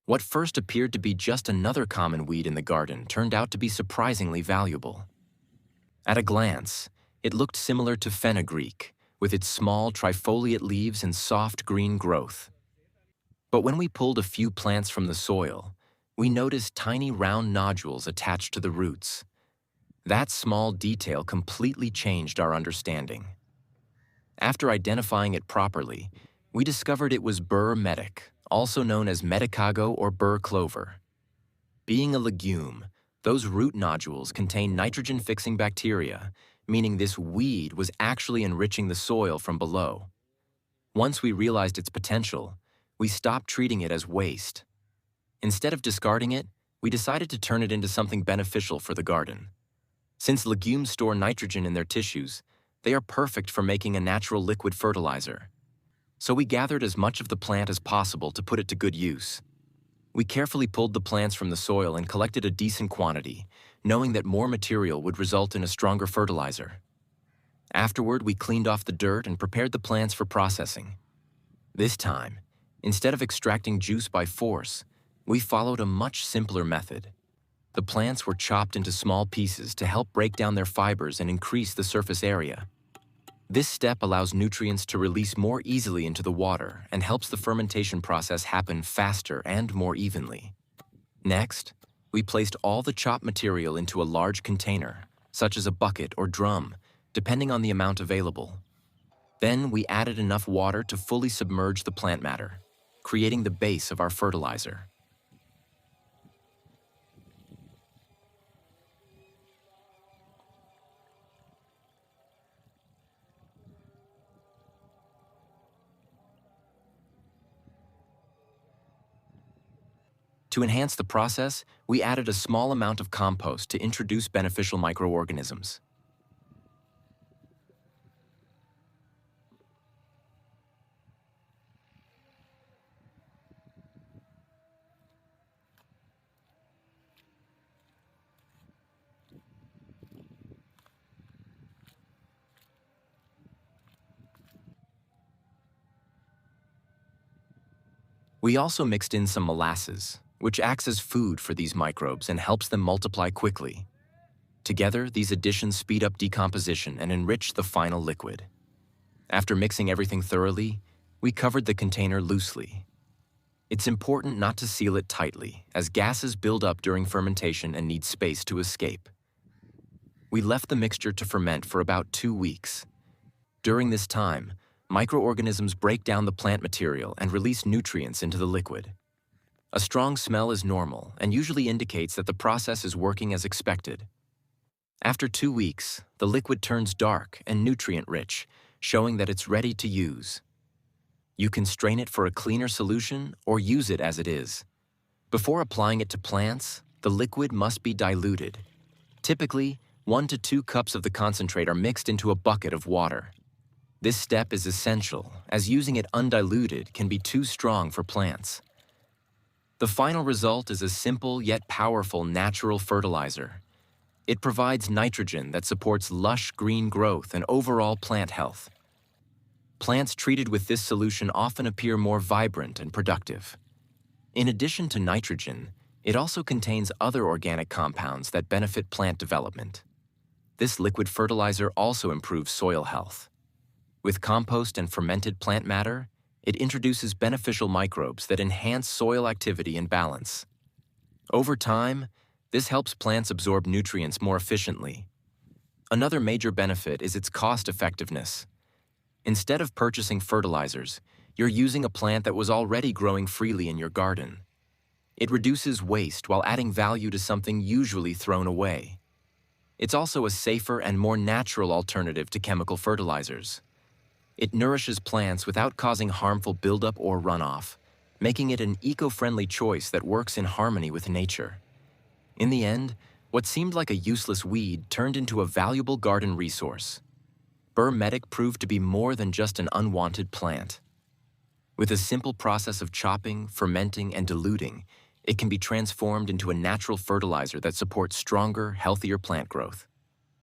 What first appeared to be just another common weed in the garden turned out to be surprisingly valuable. At a glance, it looked similar to fenugreek, with its small trifoliate leaves and soft green growth. But when we pulled a few plants from the soil, we noticed tiny round nodules attached to the roots. That small detail completely changed our understanding. After identifying it properly, we discovered it was burr medic, also known as medicago or burr clover. Being a legume, those root nodules contain nitrogen-fixing bacteria, meaning this weed was actually enriching the soil from below. Once we realized its potential, we stopped treating it as waste. Instead of discarding it, we decided to turn it into something beneficial for the garden. Since legumes store nitrogen in their tissues, they are perfect for making a natural liquid fertilizer. So we gathered as much of the plant as possible to put it to good use. We carefully pulled the plants from the soil and collected a decent quantity, knowing that more material would result in a stronger fertilizer. Afterward, we cleaned off the dirt and prepared the plants for processing. This time, instead of extracting juice by force, we followed a much simpler method. The plants were chopped into small pieces to help break down their fibers and increase the surface area. This step allows nutrients to release more easily into the water and helps the fermentation process happen faster and more evenly. Next, we placed all the chopped material into a large container, such as a bucket or drum, depending on the amount available. Then we added enough water to fully submerge the plant matter, creating the base of our fertilizer. To enhance the process, we added a small amount of compost to introduce beneficial microorganisms. We also mixed in some molasses, which acts as food for these microbes and helps them multiply quickly. Together, these additions speed up decomposition and enrich the final liquid. After mixing everything thoroughly, we covered the container loosely. It's important not to seal it tightly, as gases build up during fermentation and need space to escape. We left the mixture to ferment for about 2 weeks. During this time, microorganisms break down the plant material and release nutrients into the liquid. A strong smell is normal and usually indicates that the process is working as expected. After 2 weeks, the liquid turns dark and nutrient-rich, showing that it's ready to use. You can strain it for a cleaner solution or use it as it is. Before applying it to plants, the liquid must be diluted. Typically, 1 to 2 cups of the concentrate are mixed into a bucket of water. This step is essential, as using it undiluted can be too strong for plants. The final result is a simple yet powerful natural fertilizer. It provides nitrogen that supports lush green growth and overall plant health. Plants treated with this solution often appear more vibrant and productive. In addition to nitrogen, it also contains other organic compounds that benefit plant development. This liquid fertilizer also improves soil health. With compost and fermented plant matter, it introduces beneficial microbes that enhance soil activity and balance. Over time, this helps plants absorb nutrients more efficiently. Another major benefit is its cost-effectiveness. Instead of purchasing fertilizers, you're using a plant that was already growing freely in your garden. It reduces waste while adding value to something usually thrown away. It's also a safer and more natural alternative to chemical fertilizers. It nourishes plants without causing harmful buildup or runoff, making it an eco-friendly choice that works in harmony with nature. In the end, what seemed like a useless weed turned into a valuable garden resource. Burr medic proved to be more than just an unwanted plant. With a simple process of chopping, fermenting, and diluting, it can be transformed into a natural fertilizer that supports stronger, healthier plant growth.